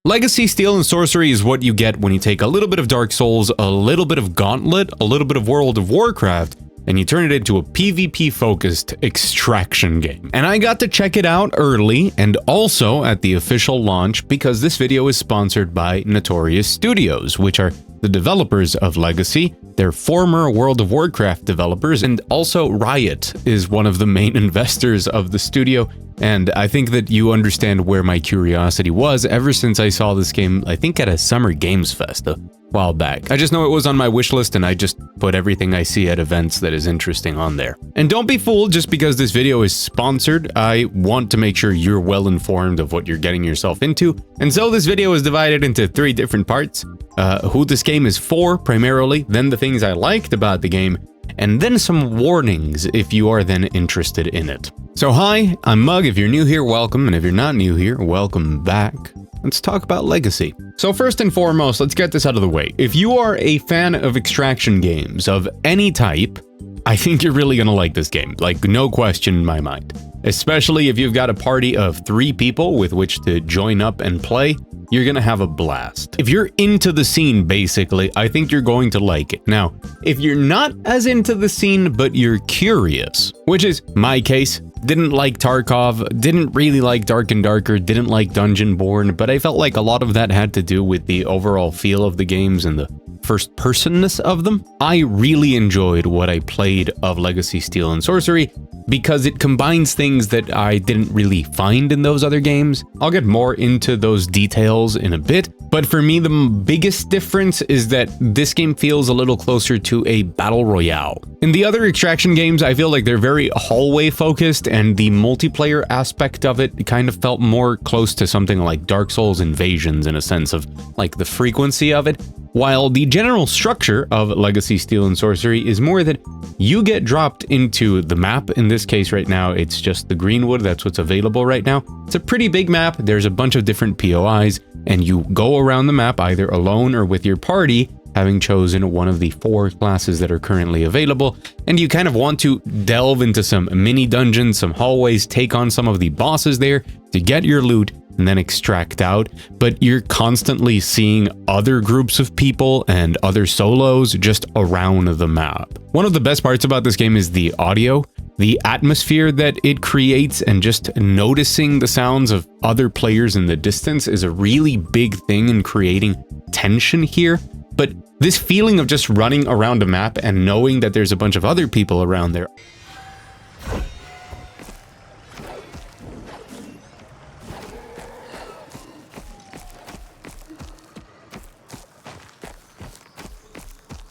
Legacy, Steel, and Sorcery is what you get when you take a little bit of Dark Souls, a little bit of Gauntlet, a little bit of World of Warcraft, and you turn it into a PvP-focused extraction game. And I got to check it out early and also at the official launch because this video is sponsored by Notorious Studios, which are the developers of Legacy. They're former World of Warcraft developers, and also Riot is one of the main investors of the studio. And I think that you understand where my curiosity was ever since I saw this game, I think at a Summer Games Fest a while back. I just know it was on my wish list and I just put everything I see at events that is interesting on there. And don't be fooled just because this video is sponsored. I want to make sure you're well informed of what you're getting yourself into. And so this video is divided into 3 different parts. Who this game is for, primarily, then the things I liked about the game, and then some warnings if you are then interested in it. So hi, I'm Mug. If you're new here, welcome, and if you're not new here, welcome back. Let's talk about Legacy. So first and foremost, let's get this out of the way. If you are a fan of extraction games of any type, I think you're really gonna like this game, like no question in my mind. Especially if you've got a party of 3 people with which to join up and play, you're gonna have a blast. If you're into the scene, basically, I think you're going to like it. Now, if you're not as into the scene, but you're curious, which is my case, didn't like Tarkov, didn't really like Dark and Darker, didn't like Dungeonborn, but I felt like a lot of that had to do with the overall feel of the games and the first-personness of them. I really enjoyed what I played of Legacy, Steel, and Sorcery because it combines things that I didn't really find in those other games. I'll get more into those details in a bit, but for me, the biggest difference is that this game feels a little closer to a battle royale. In the other extraction games, I feel like they're very hallway-focused, and the multiplayer aspect of it kind of felt more close to something like Dark Souls Invasions in a sense of, like, the frequency of it. While the general structure of Legacy, Steel, and Sorcery is more that you get dropped into the map. In this case right now, it's just the Greenwood, that's what's available right now. It's a pretty big map, there's a bunch of different POIs, and you go around the map either alone or with your party, having chosen one of the 4 classes that are currently available, and you kind of want to delve into some mini dungeons, some hallways, take on some of the bosses there to get your loot, and then extract out, but you're constantly seeing other groups of people and other solos just around the map. One of the best parts about this game is the audio, the atmosphere that it creates, and just noticing the sounds of other players in the distance is a really big thing in creating tension here. But this feeling of just running around a map and knowing that there's a bunch of other people around there,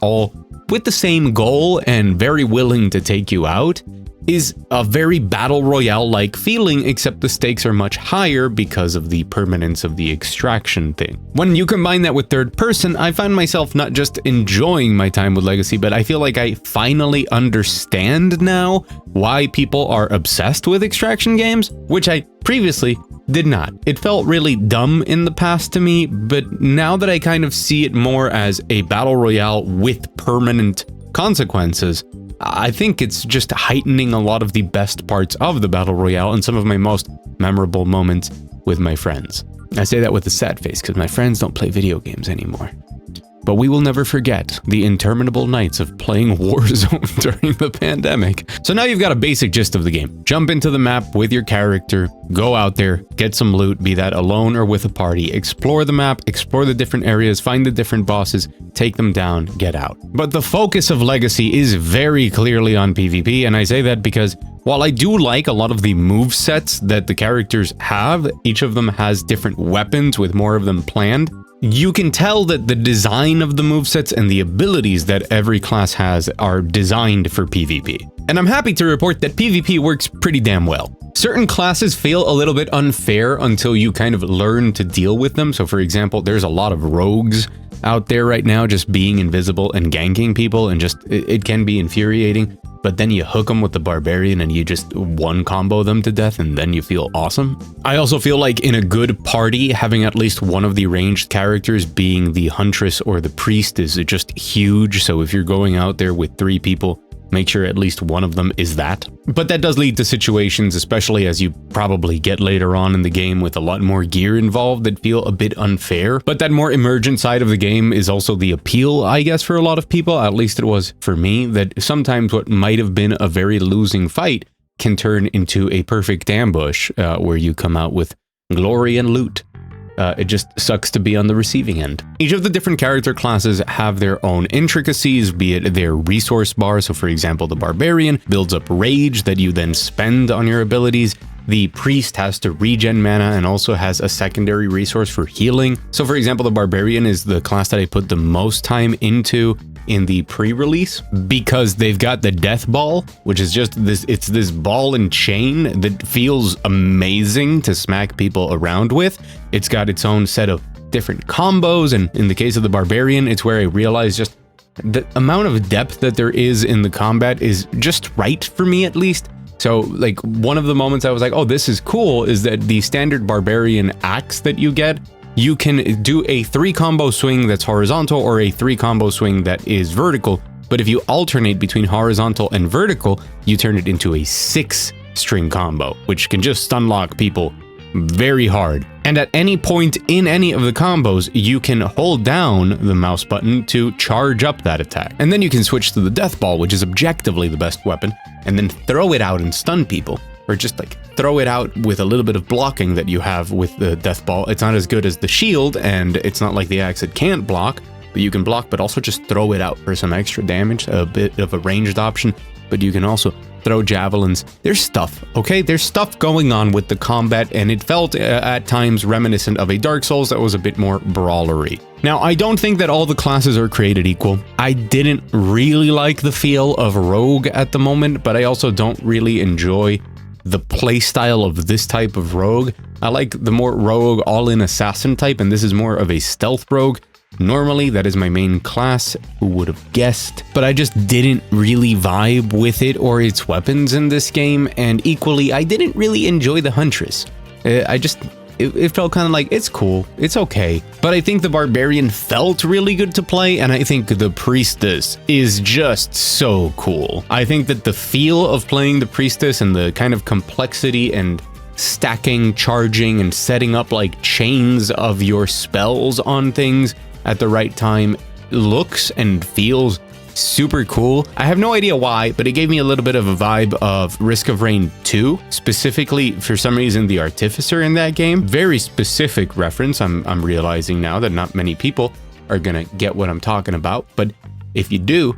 all with the same goal and very willing to take you out, is a very battle royale-like feeling, except the stakes are much higher because of the permanence of the extraction thing. When you combine that with third person, I find myself not just enjoying my time with Legacy, but I feel like I finally understand now why people are obsessed with extraction games, which I previously did not. It felt really dumb in the past to me, but now that I kind of see it more as a battle royale with permanent consequences, I think it's just heightening a lot of the best parts of the battle royale and some of my most memorable moments with my friends. I say that with a sad face because my friends don't play video games anymore. But we will never forget the interminable nights of playing Warzone during the pandemic. So now you've got a basic gist of the game. Jump into the map with your character, go out there, get some loot, be that alone or with a party, explore the map, explore the different areas, find the different bosses, take them down, get out. But the focus of Legacy is very clearly on PvP, and I say that because while I do like a lot of the movesets that the characters have, each of them has different weapons with more of them planned, you can tell that the design of the movesets and the abilities that every class has are designed for PvP. And I'm happy to report that PvP works pretty damn well. Certain classes feel a little bit unfair until you kind of learn to deal with them. So for example, there's a lot of rogues out there right now just being invisible and ganking people, and just it can be infuriating. But then you hook them with the barbarian and you just one combo them to death, and then you feel awesome. I also feel like in a good party, having at least one of the ranged characters being the huntress or the priest is just huge. So if you're going out there with 3 people, make sure at least one of them is that. But that does lead to situations, especially as you probably get later on in the game with a lot more gear involved, that feel a bit unfair. But that more emergent side of the game is also the appeal, I guess, for a lot of people, at least it was for me, that sometimes what might have been a very losing fight can turn into a perfect ambush where you come out with glory and loot. It just sucks to be on the receiving end. Each of the different character classes have their own intricacies, be it their resource bar. So for example, the barbarian builds up rage that you then spend on your abilities. The priest has to regen mana and also has a secondary resource for healing. So for example, the barbarian is the class that I put the most time into in the pre-release because they've got the death ball, which is just it's this ball and chain that feels amazing to smack people around with. It's got its own set of different combos, and in the case of the barbarian, it's where I realized just the amount of depth that there is in the combat is just right for me, at least. So like one of the moments I was like, oh, this is cool, is that the standard barbarian axe that you get, you can do a 3-combo swing that's horizontal or a 3-combo swing that is vertical. But if you alternate between horizontal and vertical, you turn it into a 6-string combo, which can just stun lock people very hard. And at any point in any of the combos, you can hold down the mouse button to charge up that attack. And then you can switch to the death ball, which is objectively the best weapon, and then throw it out and stun people. Or just like throw it out with a little bit of blocking that you have with the death ball. It's not as good as the shield, and it's not like the axe that can't block, but you can block, but also just throw it out for some extra damage, a bit of a ranged option. But you can also throw javelins. There's stuff, okay? There's stuff going on with the combat, and it felt at times reminiscent of a Dark Souls that was a bit more brawlery. Now, I don't think that all the classes are created equal. I didn't really like the feel of Rogue at the moment, but I also don't really enjoy the playstyle of this type of rogue. I like the more rogue all-in assassin type, and this is more of a stealth rogue. Normally, that is my main class, who would have guessed, but I just didn't really vibe with it or its weapons in this game, and equally, I didn't really enjoy the Huntress. It felt kind of like, it's cool, it's okay. But I think the Barbarian felt really good to play, and I think the Priestess is just so cool. I think that the feel of playing the Priestess and the kind of complexity and stacking, charging, and setting up like chains of your spells on things at the right time looks and feels super cool. I have no idea why, but it gave me a little bit of a vibe of Risk of Rain 2, specifically for some reason the Artificer in that game. Very specific reference. I'm realizing now that not many people are gonna get what I'm talking about, but if you do,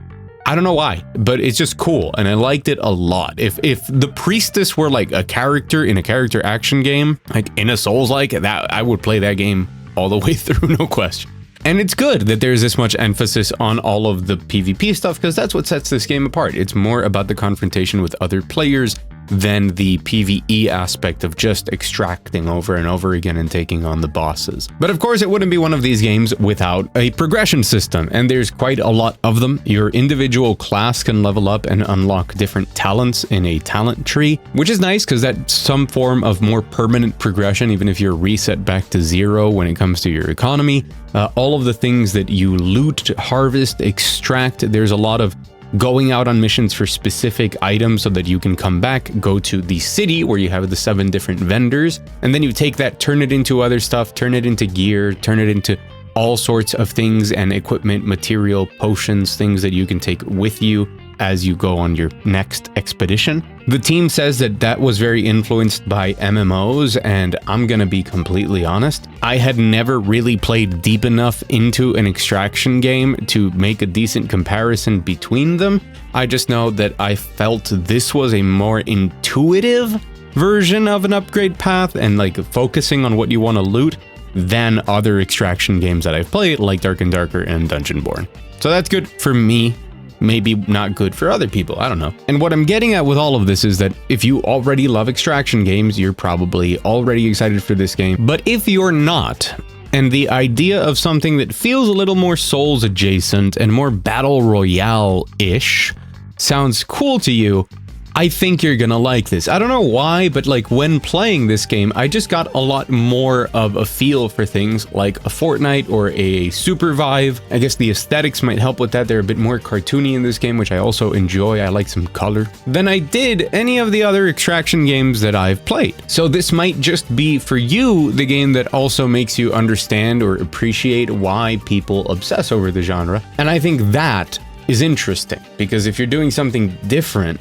I don't know why, but it's just cool, and I liked it a lot. If the Priestess were like a character in a character action game, like in a Souls-like, that I would play that game all the way through, no question. And it's good that there's this much emphasis on all of the PvP stuff, because that's what sets this game apart. It's more about the confrontation with other players than the PvE aspect of just extracting over and over again and taking on the bosses. But of course, it wouldn't be one of these games without a progression system, and there's quite a lot of them. Your individual class can level up and unlock different talents in a talent tree, which is nice because that's some form of more permanent progression, even if you're reset back to 0 when it comes to your economy. All of the things that you loot, harvest, extract, there's a lot of going out on missions for specific items so that you can come back, go to the city where you have the 7 different vendors, and then you take that, turn it into other stuff, turn it into gear, turn it into all sorts of things and equipment, material, potions, things that you can take with you as you go on your next expedition. The team says that that was very influenced by MMOs, and I'm gonna be completely honest, I had never really played deep enough into an extraction game to make a decent comparison between them. I just know that I felt this was a more intuitive version of an upgrade path and like focusing on what you want to loot than other extraction games that I've played, like Dark and Darker and Dungeonborn. So that's good for me. Maybe not good for other people, I don't know. And what I'm getting at with all of this is that if you already love extraction games, you're probably already excited for this game. But if you're not, and the idea of something that feels a little more Souls adjacent and more Battle Royale-ish sounds cool to you, I think you're gonna like this. I don't know why, but like when playing this game, I just got a lot more of a feel for things like a Fortnite or a Supervive. I guess the aesthetics might help with that. They're a bit more cartoony in this game, which I also enjoy. I like some color than I did any of the other extraction games that I've played. So this might just be for you the game that also makes you understand or appreciate why people obsess over the genre. And I think that is interesting, because if you're doing something different,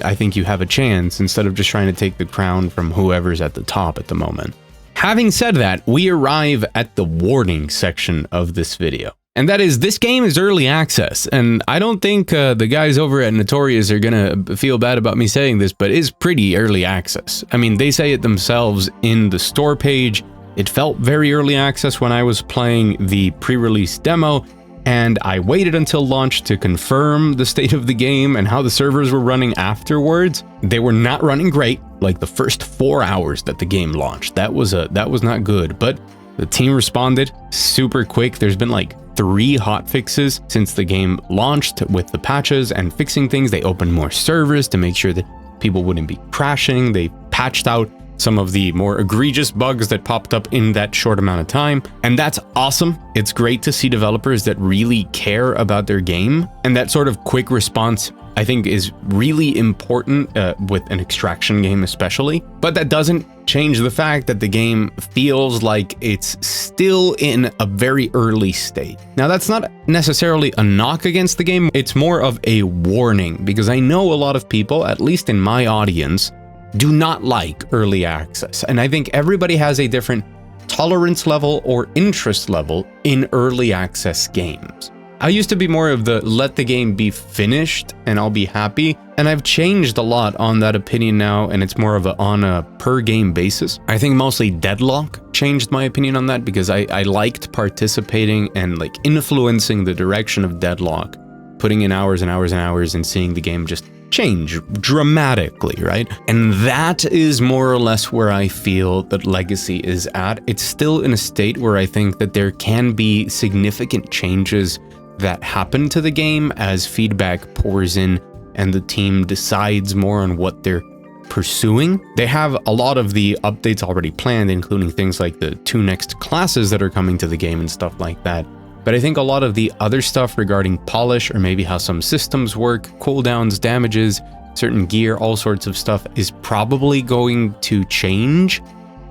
I think you have a chance instead of just trying to take the crown from whoever's at the top at the moment. Having said that, we arrive at the warning section of this video. And that is, this game is early access, and I don't think the guys over at Notorious are gonna feel bad about me saying this, but it's pretty early access. I mean, they say it themselves in the store page. It felt very early access when I was playing the pre-release demo, and I waited until launch to confirm the state of the game and how the servers were running afterwards. They were not running great, like the first 4 hours that the game launched. That was not good, but the team responded super quick. There's been like 3 hotfixes since the game launched with the patches and fixing things. They opened more servers to make sure that people wouldn't be crashing. They patched out some of the more egregious bugs that popped up in that short amount of time. And that's awesome. It's great to see developers that really care about their game. And that sort of quick response, I think, is really important with an extraction game especially. But that doesn't change the fact that the game feels like it's still in a very early state. Now, that's not necessarily a knock against the game. It's more of a warning, because I know a lot of people, at least in my audience, do not like early access. And I think everybody has a different tolerance level or interest level in early access games. I used to be more of the let the game be finished and I'll be happy. And I've changed a lot on that opinion now, and it's more of on a per game basis. I think mostly Deadlock changed my opinion on that, because I liked participating and like influencing the direction of Deadlock, putting in hours and hours and hours and seeing the game just change dramatically, right? And that is more or less where I feel that Legacy is at. It's still in a state where I think that there can be significant changes that happen to the game as feedback pours in and the team decides more on what they're pursuing. They have a lot of the updates already planned, including things like the 2 next classes that are coming to the game and stuff like that. But I think a lot of the other stuff regarding polish, or maybe how some systems work, cooldowns, damages, certain gear, all sorts of stuff, is probably going to change.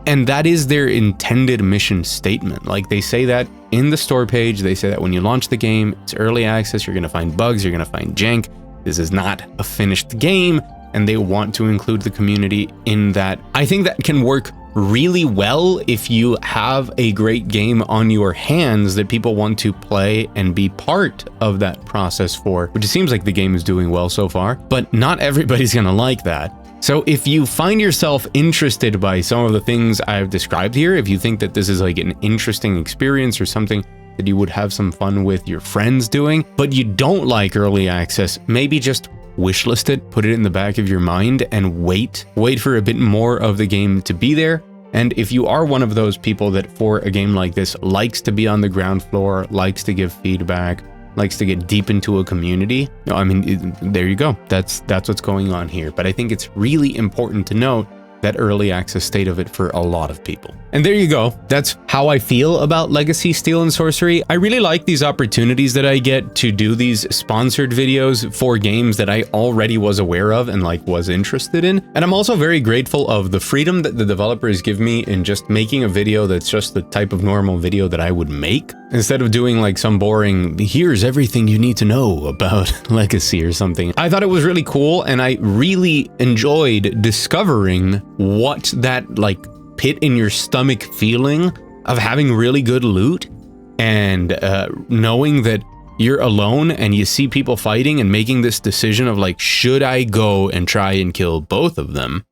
And that is their intended mission statement. Like, they say that in the store page. They say that when you launch the game, it's early access, you're going to find bugs, you're going to find jank. This is not a finished game, and they want to include the community in that. I think that can work really well if you have a great game on your hands that people want to play and be part of that process for, which it seems like the game is doing well so far, but not everybody's gonna like that. So if you find yourself interested by some of the things I've described here, if you think that this is like an interesting experience or something that you would have some fun with your friends doing, but you don't like early access, maybe just wishlist it, put it in the back of your mind, and wait for a bit more of the game to be there. And if you are one of those people that for a game like this likes to be on the ground floor, likes to give feedback, likes to get deep into a community, I mean, there you go. That's what's going on here. But I think it's really important to note that early access state of it for a lot of people. And there you go. That's how I feel about Legacy, Steel, and Sorcery. I really like these opportunities that I get to do these sponsored videos for games that I already was aware of and like was interested in. And I'm also very grateful of the freedom that the developers give me in just making a video that's just the type of normal video that I would make, instead of doing like some boring, here's everything you need to know about Legacy or something. I thought it was really cool, and I really enjoyed discovering what that like pit in your stomach feeling of having really good loot and knowing that you're alone and you see people fighting and making this decision of like, should I go and try and kill both of them,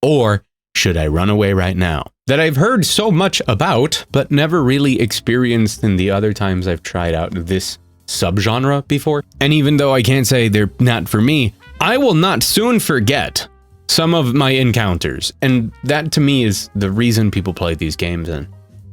or should I run away right now? That I've heard so much about, but never really experienced in the other times I've tried out this subgenre before. And even though I can't say they're not for me, I will not soon forget some of my encounters. And that to me is the reason people play these games. And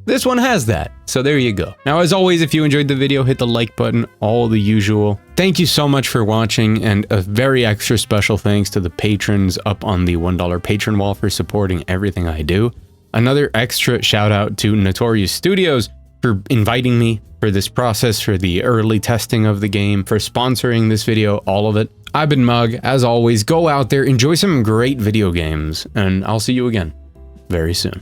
This one has that, so there you go. Now, as always, if you enjoyed the video, hit the like button, all the usual. Thank you so much for watching, and a very extra special thanks to the patrons up on the $1 patron wall for supporting everything I do. Another extra shout out to Notorious Studios for inviting me for this process, for the early testing of the game, for sponsoring this video, all of it. I've been Mug. As always, go out there, enjoy some great video games, and I'll see you again very soon.